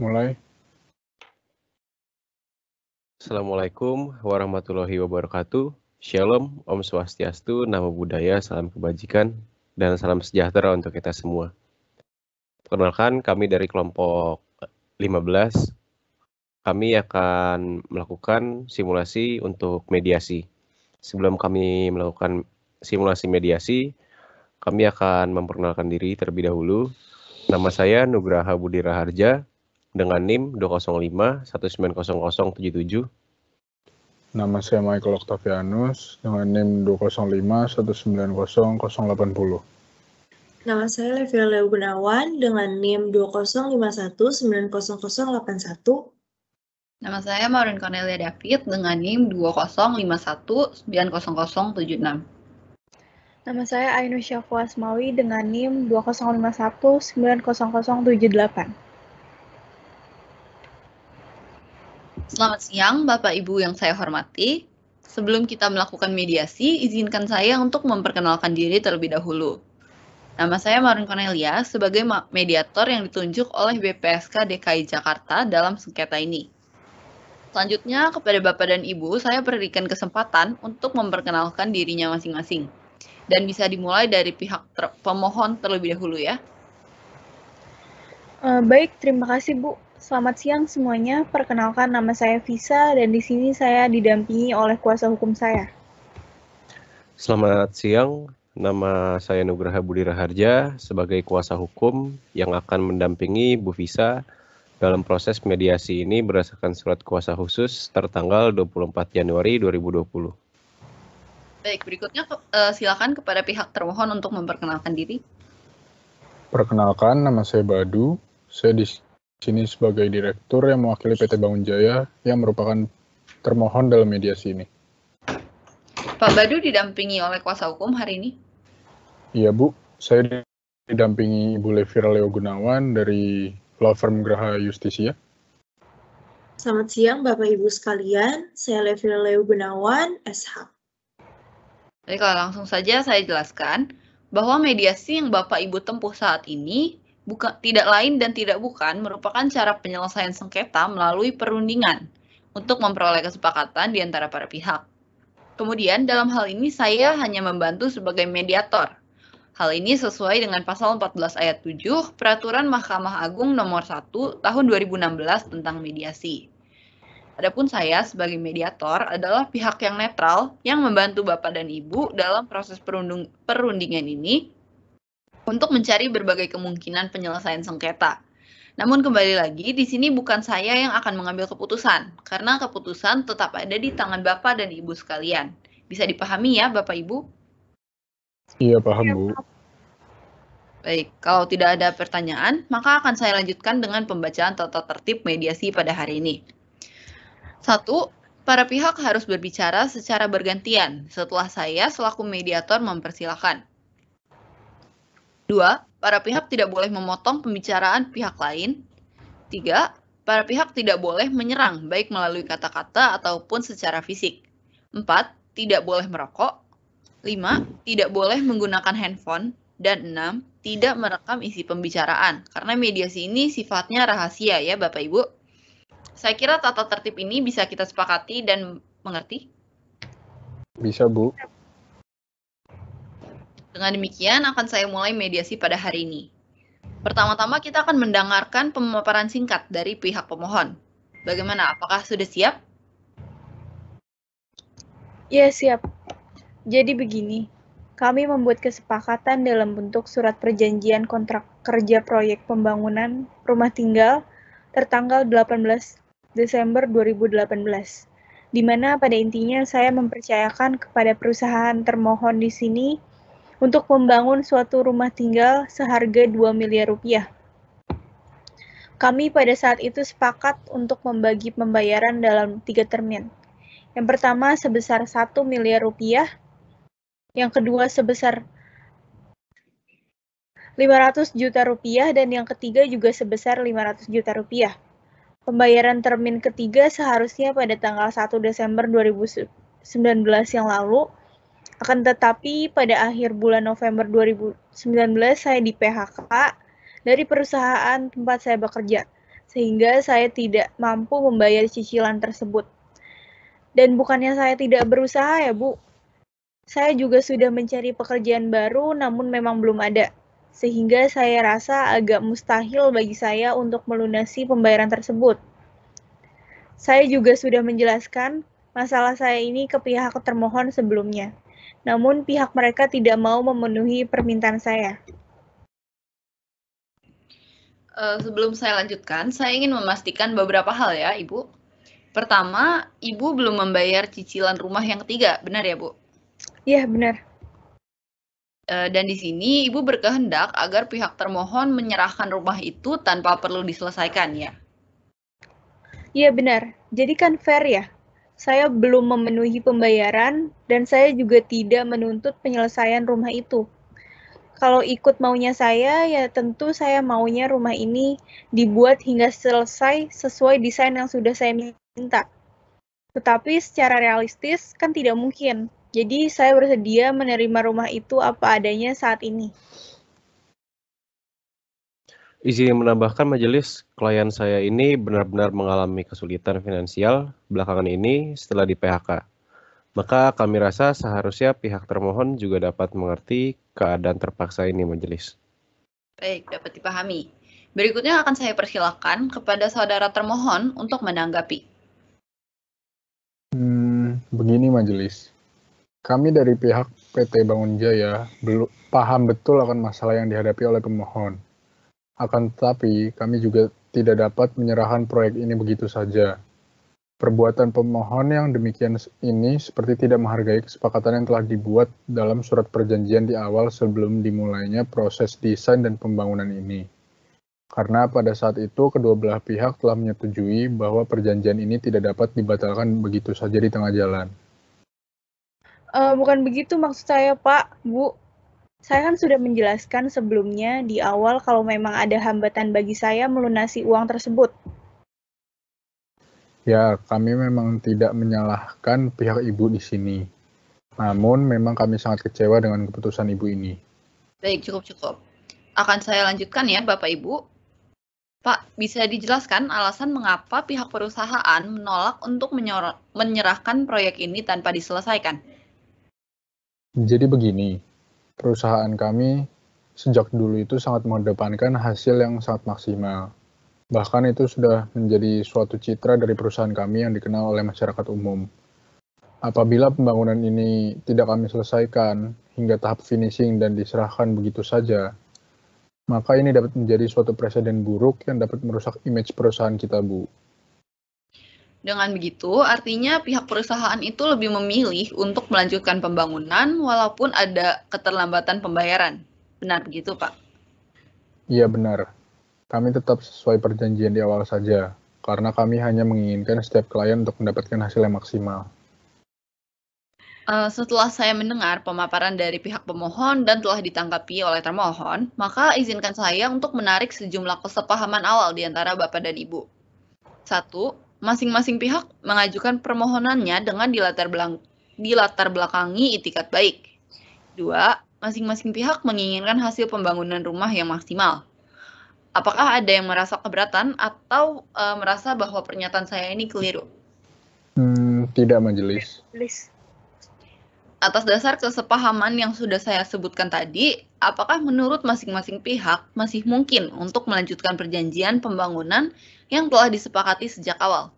Mulai. Assalamualaikum warahmatullahi wabarakatuh. Shalom, Om Swastiastu, Namo Buddhaya, salam kebajikan, dan salam sejahtera untuk kita semua. Perkenalkan, kami dari kelompok 15. Kami akan melakukan simulasi untuk mediasi. Sebelum kami melakukan simulasi mediasi, kami akan memperkenalkan diri terlebih dahulu. Nama saya Nugraha Budi Raharja dengan NIM 205-1900077. Nama saya Michael Octavianus dengan NIM 205-1900080. Nama saya Levia Leo Gunawan dengan NIM 205190081. Nama saya Maureen Cornelia David dengan NIM 205190076. Nama saya Ainus Syafwa Asmawi dengan NIM 205190078. Selamat siang Bapak Ibu yang saya hormati. Sebelum kita melakukan mediasi, izinkan saya untuk memperkenalkan diri terlebih dahulu. Nama saya Maureen Cornelia sebagai mediator yang ditunjuk oleh BPSK DKI Jakarta dalam sengketa ini. Selanjutnya, kepada Bapak dan Ibu, saya berikan kesempatan untuk memperkenalkan dirinya masing-masing. Dan bisa dimulai dari pihak pemohon terlebih dahulu ya. Baik, terima kasih Bu. Selamat siang semuanya. Perkenalkan, nama saya Visa dan di sini saya didampingi oleh kuasa hukum saya. Selamat siang, nama saya Nugraha Budi Raharja sebagai kuasa hukum yang akan mendampingi Bu Visa dalam proses mediasi ini berdasarkan surat kuasa khusus tertanggal 24 Januari 2020. Baik, berikutnya silakan kepada pihak termohon untuk memperkenalkan diri. Perkenalkan, nama saya Badu. Saya di sini sebagai direktur yang mewakili PT Bangun Jaya yang merupakan termohon dalam mediasi ini. Pak Badu didampingi oleh kuasa hukum hari ini? Iya Bu, saya didampingi Ibu Levia Leo Gunawan dari law firm Graha Justisia. Selamat siang Bapak Ibu sekalian, saya Levia Leo Gunawan, SH. Baiklah, langsung saja saya jelaskan bahwa mediasi yang Bapak Ibu tempuh saat ini tidak lain dan tidak bukan merupakan cara penyelesaian sengketa melalui perundingan untuk memperoleh kesepakatan di antara para pihak. Kemudian dalam hal ini saya hanya membantu sebagai mediator. Hal ini sesuai dengan pasal 14 ayat 7 Peraturan Mahkamah Agung nomor 1 tahun 2016 tentang mediasi. Adapun saya sebagai mediator adalah pihak yang netral yang membantu Bapak dan Ibu dalam proses perundingan ini untuk mencari berbagai kemungkinan penyelesaian sengketa. Namun kembali lagi, di sini bukan saya yang akan mengambil keputusan, karena keputusan tetap ada di tangan Bapak dan Ibu sekalian. Bisa dipahami ya Bapak Ibu? Iya, paham Bu. Baik, kalau tidak ada pertanyaan, maka akan saya lanjutkan dengan pembacaan tata tertib mediasi pada hari ini. 1. Para pihak harus berbicara secara bergantian setelah saya selaku mediator mempersilahkan. 2. Para pihak tidak boleh memotong pembicaraan pihak lain. 3. Para pihak tidak boleh menyerang baik melalui kata-kata ataupun secara fisik. 4. Tidak boleh merokok. 5. Tidak boleh menggunakan handphone. Dan 6. Tidak merekam isi pembicaraan, karena mediasi ini sifatnya rahasia ya Bapak Ibu. Saya kira tata tertib ini bisa kita sepakati dan mengerti. Bisa Bu. Dengan demikian akan saya mulai mediasi pada hari ini. Pertama-tama kita akan mendengarkan pemaparan singkat dari pihak pemohon. Bagaimana? Apakah sudah siap? Ya, siap. Jadi begini, kami membuat kesepakatan dalam bentuk surat perjanjian kontrak kerja proyek pembangunan rumah tinggal tertanggal 18 Desember 2018, di mana pada intinya saya mempercayakan kepada perusahaan termohon di sini untuk membangun suatu rumah tinggal seharga 2 miliar rupiah. Kami pada saat itu sepakat untuk membagi pembayaran dalam 3 termin. Yang pertama sebesar 1 miliar rupiah, yang kedua sebesar 500 juta rupiah, dan yang ketiga juga sebesar 500 juta rupiah. Pembayaran termin ketiga seharusnya pada tanggal 1 Desember 2019 yang lalu, akan tetapi pada akhir bulan November 2019 saya di PHK dari perusahaan tempat saya bekerja, sehingga saya tidak mampu membayar cicilan tersebut. Dan bukannya saya tidak berusaha ya, Bu. Saya juga sudah mencari pekerjaan baru, namun memang belum ada. Sehingga saya rasa agak mustahil bagi saya untuk melunasi pembayaran tersebut. Saya juga sudah menjelaskan masalah saya ini ke pihak termohon sebelumnya. Namun pihak mereka tidak mau memenuhi permintaan saya. Sebelum saya lanjutkan, saya ingin memastikan beberapa hal ya, Ibu. Pertama, Ibu belum membayar cicilan rumah yang ketiga, benar ya, Bu? Iya, benar. Dan di sini Ibu berkehendak agar pihak termohon menyerahkan rumah itu tanpa perlu diselesaikan, ya? Iya, benar. Jadi kan fair ya? Saya belum memenuhi pembayaran dan saya juga tidak menuntut penyelesaian rumah itu. Kalau ikut maunya saya, ya tentu saya maunya rumah ini dibuat hingga selesai sesuai desain yang sudah saya minta. Tetapi secara realistis kan tidak mungkin. Jadi saya bersedia menerima rumah itu apa adanya saat ini. Izin menambahkan majelis, klien saya ini benar-benar mengalami kesulitan finansial belakangan ini setelah di PHK. Maka kami rasa seharusnya pihak termohon juga dapat mengerti keadaan terpaksa ini majelis. Baik, dapat dipahami. Berikutnya akan saya persilakan kepada saudara termohon untuk menanggapi. Begini majelis. Kami dari pihak PT Bangun Jaya belum paham betul akan masalah yang dihadapi oleh pemohon. Akan tetapi, kami juga tidak dapat menyerahkan proyek ini begitu saja. Perbuatan pemohon yang demikian ini seperti tidak menghargai kesepakatan yang telah dibuat dalam surat perjanjian di awal sebelum dimulainya proses desain dan pembangunan ini. Karena pada saat itu kedua belah pihak telah menyetujui bahwa perjanjian ini tidak dapat dibatalkan begitu saja di tengah jalan. Bukan begitu maksud saya, Pak, Bu. Saya kan sudah menjelaskan sebelumnya di awal kalau memang ada hambatan bagi saya melunasi uang tersebut. Ya, kami memang tidak menyalahkan pihak ibu di sini. Namun, memang kami sangat kecewa dengan keputusan ibu ini. Baik, cukup. Akan saya lanjutkan ya, Bapak Ibu. Pak, bisa dijelaskan alasan mengapa pihak perusahaan menolak untuk menyerahkan proyek ini tanpa diselesaikan? Jadi begini, perusahaan kami sejak dulu itu sangat mengedepankan hasil yang sangat maksimal. Bahkan itu sudah menjadi suatu citra dari perusahaan kami yang dikenal oleh masyarakat umum. Apabila pembangunan ini tidak kami selesaikan hingga tahap finishing dan diserahkan begitu saja, maka ini dapat menjadi suatu presiden buruk yang dapat merusak image perusahaan kita, Bu. Dengan begitu, artinya pihak perusahaan itu lebih memilih untuk melanjutkan pembangunan walaupun ada keterlambatan pembayaran. Benar begitu, Pak? Iya, benar. Kami tetap sesuai perjanjian di awal saja, karena kami hanya menginginkan setiap klien untuk mendapatkan hasil yang maksimal. Setelah saya mendengar pemaparan dari pihak pemohon dan telah ditanggapi oleh termohon, maka izinkan saya untuk menarik sejumlah kesepahaman awal di antara Bapak dan Ibu. 1. Masing-masing pihak mengajukan permohonannya dengan dilatar belakangi itikat baik. 2. Masing-masing pihak menginginkan hasil pembangunan rumah yang maksimal. Apakah ada yang merasa keberatan atau merasa bahwa pernyataan saya ini keliru? Tidak, majelis. Atas dasar kesepahaman yang sudah saya sebutkan tadi, apakah menurut masing-masing pihak masih mungkin untuk melanjutkan perjanjian pembangunan yang telah disepakati sejak awal?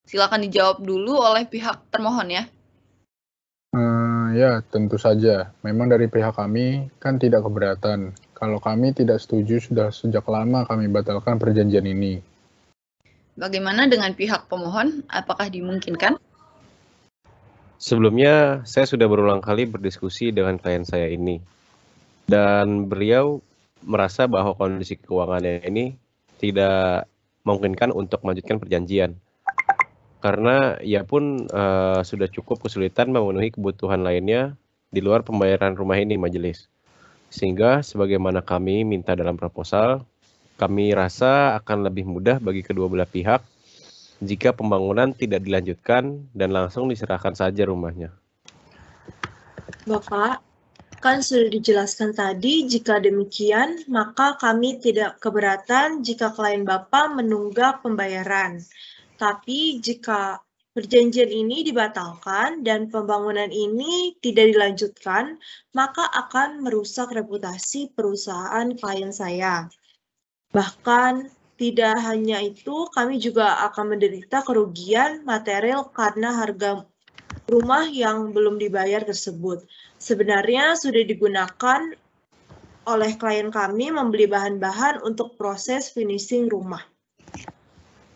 Silakan dijawab dulu oleh pihak termohon ya. Ya, tentu saja. Memang dari pihak kami kan tidak keberatan. Kalau kami tidak setuju sudah sejak lama kami batalkan perjanjian ini. Bagaimana dengan pihak pemohon? Apakah dimungkinkan? Sebelumnya, saya sudah berulang kali berdiskusi dengan klien saya ini. Dan beliau merasa bahwa kondisi keuangannya ini tidak memungkinkan untuk melanjutkan perjanjian. Karena ia pun sudah cukup kesulitan memenuhi kebutuhan lainnya di luar pembayaran rumah ini, majelis. Sehingga sebagaimana kami minta dalam proposal, kami rasa akan lebih mudah bagi kedua belah pihak jika pembangunan tidak dilanjutkan dan langsung diserahkan saja rumahnya. Bapak, Kan sudah dijelaskan tadi, jika demikian, maka kami tidak keberatan jika klien Bapak menunggak pembayaran. Tapi jika perjanjian ini dibatalkan dan pembangunan ini tidak dilanjutkan, maka akan merusak reputasi perusahaan klien saya. Bahkan tidak hanya itu, kami juga akan menderita kerugian material karena harga rumah yang belum dibayar tersebut. Sebenarnya sudah digunakan oleh klien kami membeli bahan-bahan untuk proses finishing rumah.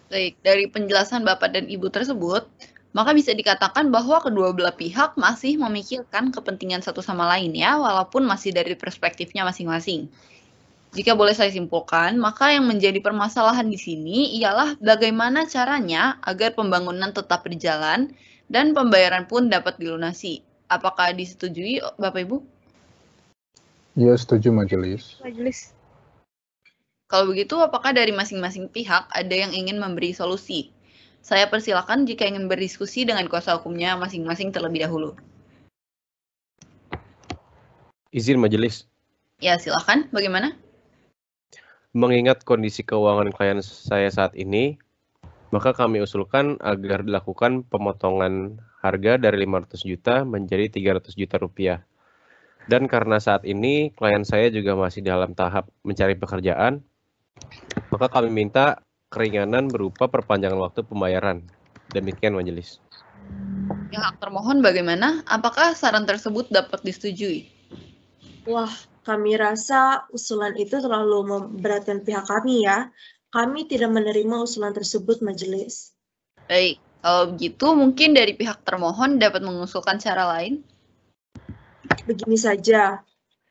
Baik, dari penjelasan Bapak dan Ibu tersebut, maka bisa dikatakan bahwa kedua belah pihak masih memikirkan kepentingan satu sama lain ya, walaupun masih dari perspektifnya masing-masing. Jika boleh saya simpulkan, maka yang menjadi permasalahan di sini ialah bagaimana caranya agar pembangunan tetap berjalan dan pembayaran pun dapat dilunasi. Apakah disetujui, Bapak Ibu? Ya, setuju majelis. Majelis. Kalau begitu, apakah dari masing-masing pihak ada yang ingin memberi solusi? Saya persilakan jika ingin berdiskusi dengan kuasa hukumnya masing-masing terlebih dahulu. Izin majelis. Ya, silakan. Bagaimana? Mengingat kondisi keuangan klien saya saat ini, maka kami usulkan agar dilakukan pemotongan harga dari 500 juta menjadi 300 juta rupiah. Dan karena saat ini klien saya juga masih dalam tahap mencari pekerjaan, maka kami minta keringanan berupa perpanjangan waktu pembayaran. Demikian majelis. Pihak termohon bagaimana? Apakah saran tersebut dapat disetujui? Wah, kami rasa usulan itu terlalu memberatkan pihak kami ya. Kami tidak menerima usulan tersebut, majelis. Baik, kalau begitu mungkin dari pihak termohon dapat mengusulkan cara lain? Begini saja,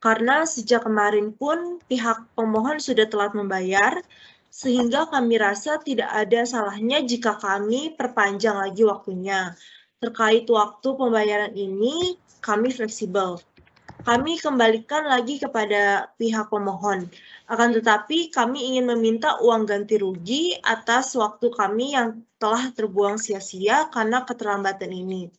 karena sejak kemarin pun pihak pemohon sudah telat membayar, sehingga kami rasa tidak ada salahnya jika kami perpanjang lagi waktunya. Terkait waktu pembayaran ini, kami fleksibel. Kami kembalikan lagi kepada pihak pemohon. Akan tetapi kami ingin meminta uang ganti rugi atas waktu kami yang telah terbuang sia-sia karena keterlambatan ini.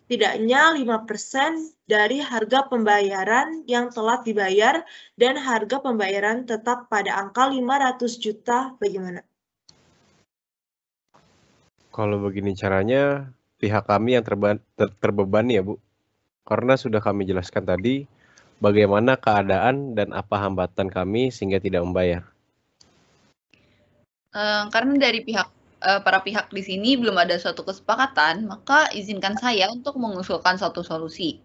Setidaknya 5% dari harga pembayaran yang telah dibayar dan harga pembayaran tetap pada angka 500 juta. Bagaimana? Kalau begini caranya, pihak kami yang terbebani ya Bu. Karena sudah kami jelaskan tadi bagaimana keadaan dan apa hambatan kami sehingga tidak membayar. Karena dari para pihak di sini belum ada suatu kesepakatan, maka izinkan saya untuk mengusulkan suatu solusi.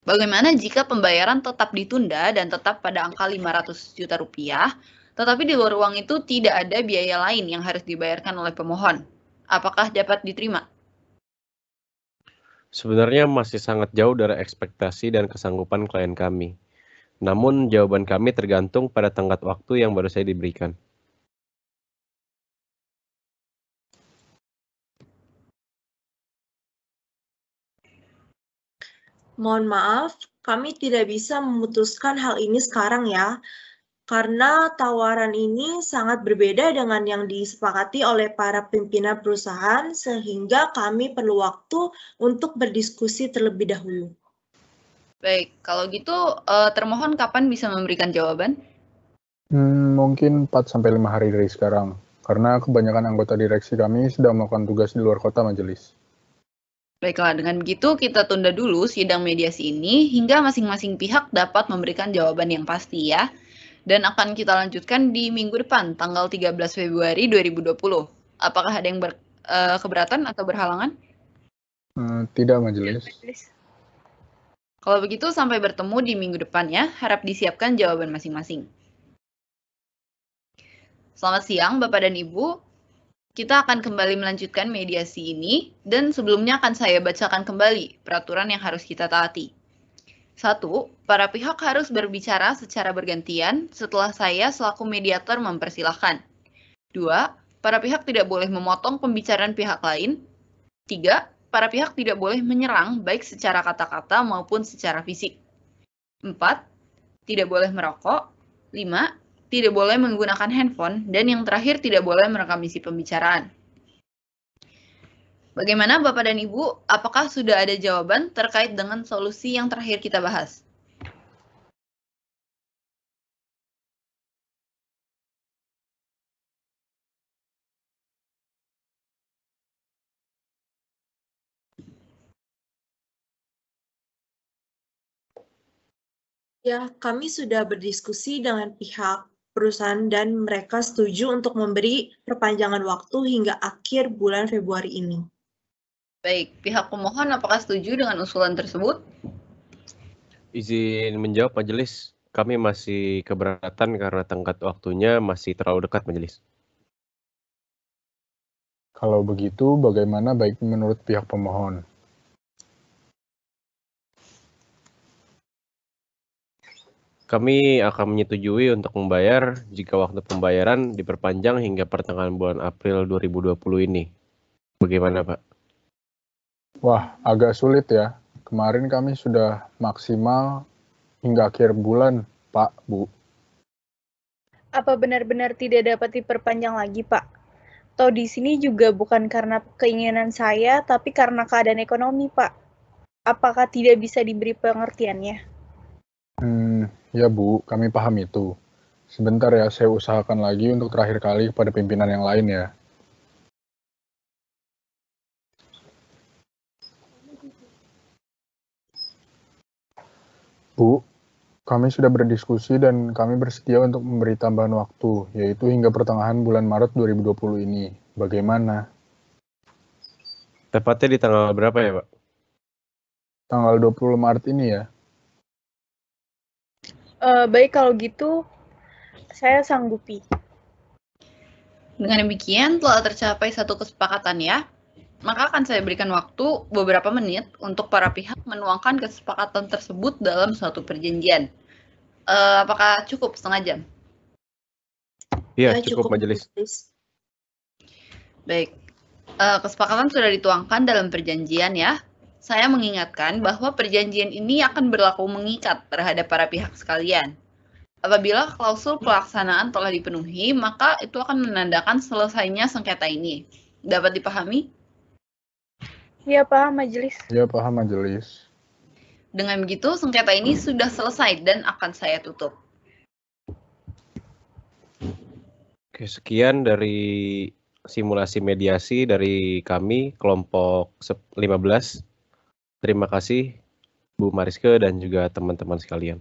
Bagaimana jika pembayaran tetap ditunda dan tetap pada angka 500 juta rupiah, tetapi di luar uang itu tidak ada biaya lain yang harus dibayarkan oleh pemohon? Apakah dapat diterima? Sebenarnya masih sangat jauh dari ekspektasi dan kesanggupan klien kami. Namun jawaban kami tergantung pada tenggat waktu yang baru saya diberikan. Mohon maaf, kami tidak bisa memutuskan hal ini sekarang ya, karena tawaran ini sangat berbeda dengan yang disepakati oleh para pimpinan perusahaan, sehingga kami perlu waktu untuk berdiskusi terlebih dahulu. Baik, kalau gitu termohon kapan bisa memberikan jawaban? Mungkin 4-5 hari dari sekarang, karena kebanyakan anggota direksi kami sedang melakukan tugas di luar kota majelis. Baiklah, dengan begitu kita tunda dulu sidang mediasi ini hingga masing-masing pihak dapat memberikan jawaban yang pasti ya. Dan akan kita lanjutkan di minggu depan, tanggal 13 Februari 2020. Apakah ada yang keberatan atau berhalangan? Tidak majelis. Kalau begitu sampai bertemu di minggu depan ya, harap disiapkan jawaban masing-masing. Selamat siang Bapak dan Ibu. Kita akan kembali melanjutkan mediasi ini, dan sebelumnya akan saya bacakan kembali peraturan yang harus kita taati. 1. Para pihak harus berbicara secara bergantian setelah saya selaku mediator mempersilahkan. 2. Para pihak tidak boleh memotong pembicaraan pihak lain. 3. Para pihak tidak boleh menyerang baik secara kata-kata maupun secara fisik. 4. Tidak boleh merokok. 5. Tidak boleh menggunakan handphone, dan yang terakhir tidak boleh merekam isi pembicaraan. Bagaimana Bapak dan Ibu, apakah sudah ada jawaban terkait dengan solusi yang terakhir kita bahas? Ya, kami sudah berdiskusi dengan pihak perusahaan dan mereka setuju untuk memberi perpanjangan waktu hingga akhir bulan Februari ini. Baik, pihak pemohon apakah setuju dengan usulan tersebut? Izin menjawab majelis, kami masih keberatan karena tenggat waktunya masih terlalu dekat majelis. Kalau begitu, bagaimana baik menurut pihak pemohon? Kami akan menyetujui untuk membayar jika waktu pembayaran diperpanjang hingga pertengahan bulan April 2020 ini. Bagaimana, Pak? Wah, agak sulit ya. Kemarin kami sudah maksimal hingga akhir bulan, Pak, Bu. Apa benar-benar tidak dapat diperpanjang lagi, Pak? Toh di sini juga bukan karena keinginan saya, tapi karena keadaan ekonomi, Pak. Apakah tidak bisa diberi pengertiannya? Ya Bu, kami paham itu. Sebentar ya, saya usahakan lagi untuk terakhir kali kepada pimpinan yang lain ya. Bu, kami sudah berdiskusi dan kami bersedia untuk memberi tambahan waktu, yaitu hingga pertengahan bulan Maret 2020 ini. Bagaimana? Tepatnya di tanggal berapa ya, Pak? Tanggal 20 Maret ini ya? Baik, kalau gitu saya sanggupi. Dengan demikian telah tercapai satu kesepakatan ya. Maka akan saya berikan waktu beberapa menit untuk para pihak menuangkan kesepakatan tersebut dalam suatu perjanjian. Apakah cukup setengah jam? Iya, cukup majelis. Baik, kesepakatan sudah dituangkan dalam perjanjian ya. Saya mengingatkan bahwa perjanjian ini akan berlaku mengikat terhadap para pihak sekalian. Apabila klausul pelaksanaan telah dipenuhi, maka itu akan menandakan selesainya sengketa ini. Dapat dipahami? Ya, paham majelis. Ya, paham majelis. Dengan begitu, sengketa ini sudah selesai dan akan saya tutup. Oke, sekian dari simulasi mediasi dari kami, kelompok 15. Terima kasih, Bu Mariske dan juga teman-teman sekalian.